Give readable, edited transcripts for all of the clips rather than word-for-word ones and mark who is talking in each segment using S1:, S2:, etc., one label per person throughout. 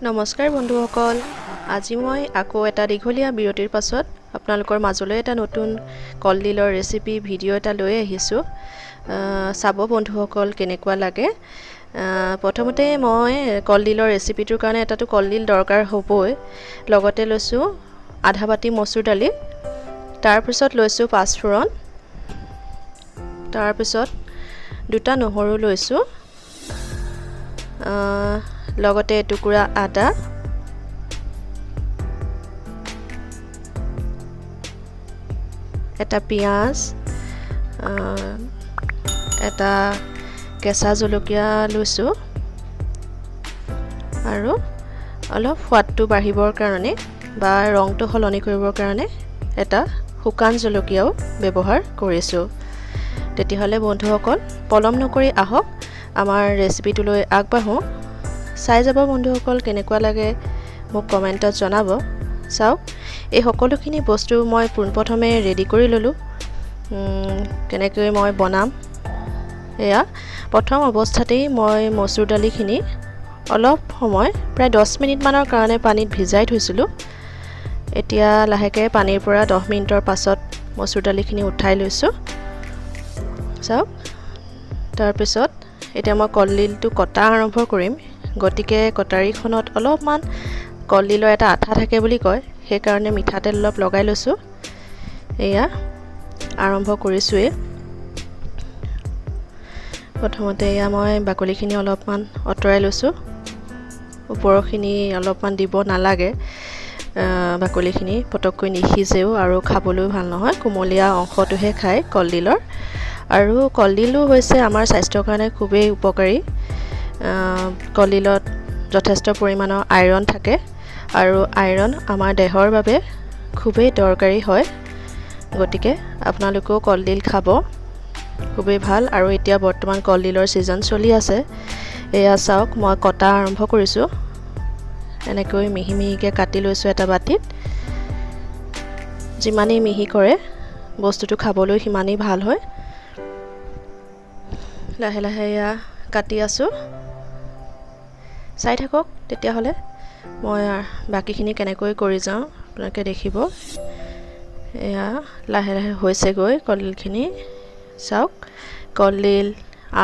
S1: নমস্কাৰ বন্ধুসকল, আজি মই আকৌ এটা দীঘলীয়া বিৰতিৰ পাছত আপোনালোকৰ মাজলৈ এটা নতুন কলডিলৰ ৰেচিপি ভিডিঅ' এটা লৈ আহিছোঁ। চাব বন্ধুসকল কেনেকুৱা লাগে। প্ৰথমতে মই কলডিলৰ ৰেচিপিটোৰ কাৰণে এটাটো কলডিল দৰকাৰ হ'বই। লগতে লৈছোঁ আধা বাটি মচুৰ দালি, তাৰপিছত লৈছোঁ পাঁচফোৰণ, তাৰপিছত দুটা নহৰু লৈছোঁ, লগতে এটুকুৰা আদা, এটা পিঁয়াজ, এটা কেঁচা জলকীয়া লৈছোঁ আৰু অলপ সোৱাদটো বাঢ়িবৰ কাৰণে বা ৰংটো সলনি কৰিবৰ কাৰণে এটা শুকান জলকীয়াও ব্যৱহাৰ কৰিছোঁ। তেতিয়াহ'লে বন্ধুসকল পলম নকৰি আহক আমাৰ ৰেচিপিটোলৈ আগবাঢ়োঁ। চাই যাব বন্ধুসকল কেনেকুৱা লাগে মোক কমেণ্টত জনাব। চাওক, এই সকলোখিনি বস্তু মই পোনপ্ৰথমে ৰেডি কৰি ল'লোঁ। কেনেকৈ মই বনাম এয়া প্ৰথম অৱস্থাতেই মই মচুৰ দালিখিনি অলপ সময় প্ৰায় 10 মিনিটমানৰ কাৰণে পানীত ভিজাই থৈছিলোঁ। এতিয়া লাহেকৈ পানীৰ পৰা 10 মিনিটৰ পাছত মচুৰ দালিখিনি উঠাই লৈছোঁ। চাওক, তাৰপিছত এতিয়া মই কলডিলটো কটা আৰম্ভ কৰিম। গতিকে কটাৰীখনত অলপমান কলডিলৰ এটা আঠা থাকে বুলি কয়, সেইকাৰণে মিঠাতেল অলপ লগাই লৈছোঁ। এয়া আৰম্ভ কৰিছোঁৱেই। প্ৰথমতে এয়া মই বাকলিখিনি অলপমান আঁতৰাই লৈছোঁ। ওপৰৰখিনি অলপমান দিব নালাগে, বাকলিখিনি পটককৈ নিসিজেও আৰু খাবলৈও ভাল নহয়। কোমলীয়া অংশটোহে খায় কলডিলৰ। আৰু কলডিলো হৈছে আমাৰ স্বাস্থ্যৰ কাৰণে খুবেই উপকাৰী। কলডিলত যথেষ্ট পৰিমাণৰ আইৰণ থাকে আৰু আইৰণ আমাৰ দেহৰ বাবে খুবেই দৰকাৰী হয়। গতিকে আপোনালোকেও কলডিল খাব, খুবেই ভাল। আৰু এতিয়া বৰ্তমান কলডিলৰ ছিজন চলি আছে। এয়া চাওক, মই কটা আৰম্ভ কৰিছোঁ। এনেকৈ মিহি মিহিকৈ কাটি লৈছোঁ এটা বাটিত। যিমানেই মিহি কৰে বস্তুটো খাবলৈ সিমানেই ভাল হয়। লাহে লাহে এয়া কাটি আছোঁ, চাই থাকক। তেতিয়াহ'লে মই বাকীখিনি কেনেকৈ কৰি যাওঁ আপোনালোকে দেখিব। এয়া লাহে লাহে হৈছেগৈ কলডিলখিনি। চাওক, কলডিল,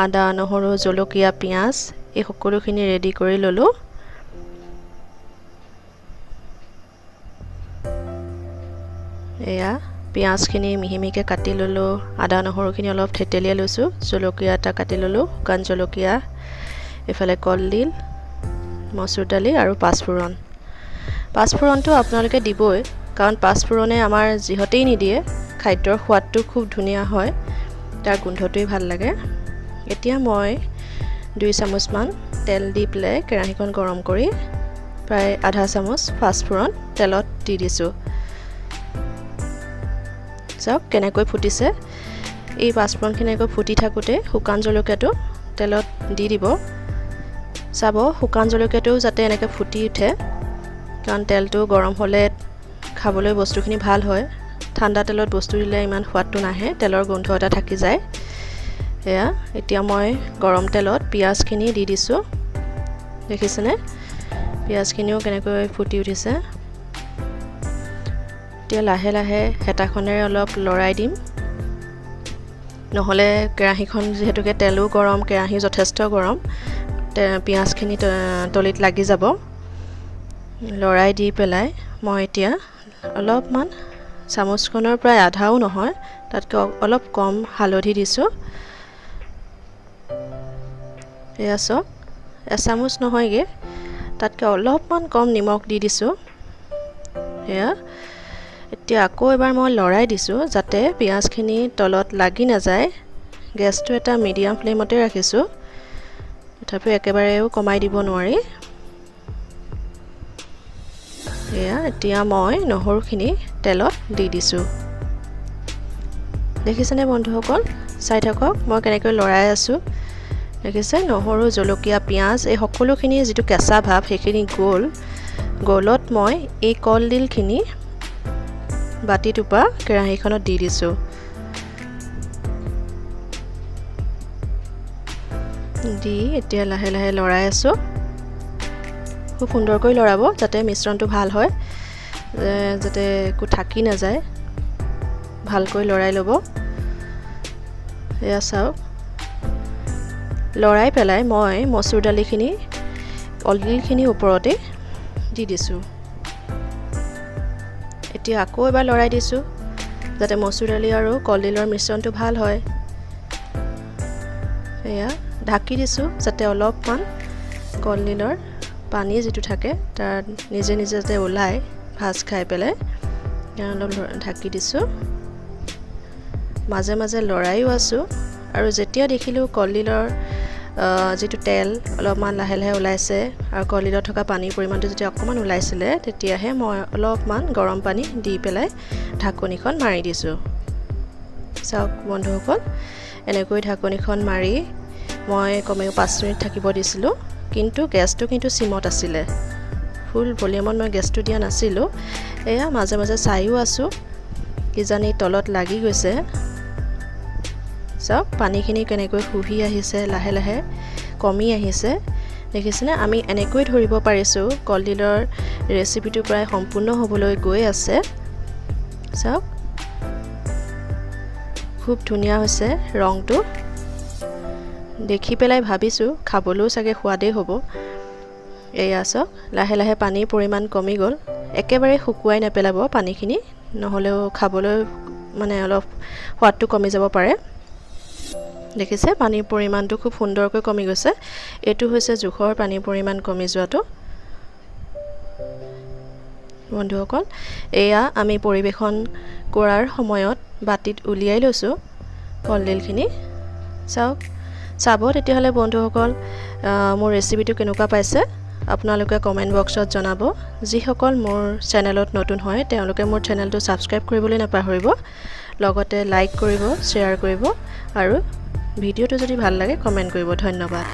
S1: আদা, নহৰু, জলকীয়া, পিঁয়াজ এই সকলোখিনি ৰেডি কৰি ল'লোঁ। এয়া পিঁয়াজখিনি মিহি মিহিকৈ কাটি ল'লোঁ, আদা নহৰুখিনি অলপ থেতেলিয়াই লৈছোঁ, জলকীয়া এটা কাটি ল'লোঁ, শুকান জলকীয়া, এইফালে কলডিল, মচুৰ দালি আৰু পাঁচফোৰণ। পাঁচফোৰণটো আপোনালোকে দিবই, কাৰণ পাঁচফোৰণে আমাৰ যিহতেই নিদিয়ে খাদ্যৰ সোৱাদটো খুব ধুনীয়া হয়, তাৰ গোন্ধটোৱেই ভাল লাগে। এতিয়া মই 2 চামুচমান তেল দি পেলাই কেৰাহীখন গৰম কৰি প্ৰায় আধা চামুচ পাঁচফোৰণ তেলত দি দিছোঁ। চাওক কেনেকৈ ফুটিছে। এই পাঁচফোৰণখিনি এনেকৈ ফুটি থাকোঁতে শুকান জলকীয়াটো তেলত দি দিব। চাব, শুকান জলকীয়াটোও যাতে এনেকৈ ফুটি উঠে, কাৰণ তেলটো গৰম হ'লে খাবলৈ বস্তুখিনি ভাল হয়। ঠাণ্ডা তেলত বস্তু দিলে ইমান সোৱাদটো নাহে, তেলৰ গোন্ধ এটা থাকি যায়। এয়া এতিয়া মই গৰম তেলত পিঁয়াজখিনি দি দিছোঁ। দেখিছেনে পিঁয়াজখিনিও কেনেকৈ ফুটি উঠিছে। এতিয়া লাহে লাহে হেতাখনেৰে অলপ লৰাই দিম, নহ'লে কেৰাহীখন যিহেতুকে তেলো গৰম, কেৰাহী যথেষ্ট গৰম, পিঁয়াজখিনি তলিত লাগি যাব। লৰাই দি পেলাই মই এতিয়া অলপমান চামুচখনৰ প্ৰায় আধাও নহয়, তাতকৈ অলপ কম হালধি দিছোঁ। এয়া চাওক, এচামুচ নহয়গৈ, তাতকৈ অলপমান কম নিমখ দি দিছোঁ। এয়া এতিয়া আকৌ এবাৰ মই লৰাই দিছোঁ যাতে পিঁয়াজখিনি তলত লাগি নাযায়। গেছটো এটা মিডিয়াম ফ্লেমতে ৰাখিছোঁ, তথাপিও একেবাৰেও কমাই দিব নোৱাৰি। এয়া এতিয়া মই নহৰুখিনি তেলত দি দিছোঁ। দেখিছেনে বন্ধুসকল, চাই থাকক মই কেনেকৈ লৰাই আছোঁ। দেখিছে, নহৰু, জলকীয়া, পিঁয়াজ এই সকলোখিনি যিটো কেঁচা ভাৱ সেইখিনি গলত মই এই কলডিলখিনি বাতিটোৰ পৰা কেৰাহীখনত দি দিছোঁ। দি এতিয়া লাহে লাহে লৰাই আছোঁ। খুব সুন্দৰকৈ লৰাব যাতে মিশ্ৰণটো ভাল হয় যাতে একো থাকি নাযায় ভালকৈ লৰাই ল'ব এয়া চাওক লৰাই পেলাই মই মচুৰ দালিখিনি কলডিলখিনি ওপৰতে দি দিছোঁ এতিয়া আকৌ এবাৰ লৰাই দিছোঁ যাতে মচুৰ দালি আৰু কলডিলৰ মিশ্ৰণটো ভাল হয় এয়া ঢাকি দিছোঁ যাতে অলপমান কলডিলৰ পানী যেটো থাকে তাৰ নিজে নিজে যাতে ওলাই ভাজ খাই পেলাই অলপ ঢাকি দিছোঁ মাজে মাজে লৰাইও আছোঁ আৰু যেতিয়া দেখিলোঁ কলডিলৰ যেটো তেল অলপমান লাহে লাহে ওলাইছে আৰু কলডিলত থকা পানীৰ পৰিমাণটো যেতিয়া অকমান ওলাইছিলে তেতিয়াহে মই অলপমান গৰম পানী দি পেলাই ঢাকনিখন মাৰি দিছোঁ চাওক বন্ধুসকল এনেকৈ ঢাকনিখন মাৰি মই কমেও 5 মিনিট থাকিব দিছিলোঁ কিন্তু গেছটো কিন্তু সিমত আছিলে ফুল ভলিউমত মই গেছটো দিয়া নাছিলোঁ এয়া মাজে মাজে চাইও আছোঁ কিজানি তলত লাগি গৈছে চাওক পানীখিনি কেনেকৈ শুহি আহিছে লাহে লাহে কমি আহিছে দেখিছেনে আমি এনেকৈ ধৰিব পাৰিছোঁ কলডিলৰ ৰেচিপিটো প্ৰায় সম্পূৰ্ণ হ'বলৈ গৈ আছে চাওক খুব ধুনীয়া হৈছে ৰংটো দেখি পেলাই ভাবিছোঁ খাবলৈও চাগে সোৱাদেই হ'ব এয়া চাওক লাহে লাহে পানীৰ পৰিমাণ কমি গ'ল একেবাৰে শুকুৱাই নেপেলাব পানীখিনি নহ'লেও খাবলৈ মানে অলপ সোৱাদটো কমি যাব পাৰে দেখিছে পানীৰ পৰিমাণটো খুব সুন্দৰকৈ কমি গৈছে এটো হৈছে জোখৰ পানীৰ পৰিমাণ কমি যোৱাটো বন্ধুসকল এয়া আমি পৰিবেশন কৰাৰ সময়ত বাটিত উলিয়াই লৈছোঁ কলডিলখিনি চাওক চাব তেতিয়াহ'লে বন্ধুসকল মোৰ ৰেচিপিটো কেনেকুৱা পাইছে আপোনালোকে কমেন্ট বক্সত জনাব যিসকল মোৰ চেনেলত নতুন হয় তেওঁলোকে মোৰ চেনেলটো সাবস্ক্ৰাইব কৰিবলৈ নাপাহৰিব লগতে লাইক কৰিব শ্বেয়াৰ কৰিব আৰু ভিডিওটো যদি ভাল লাগে কমেন্ট কৰিব ধন্যবাদ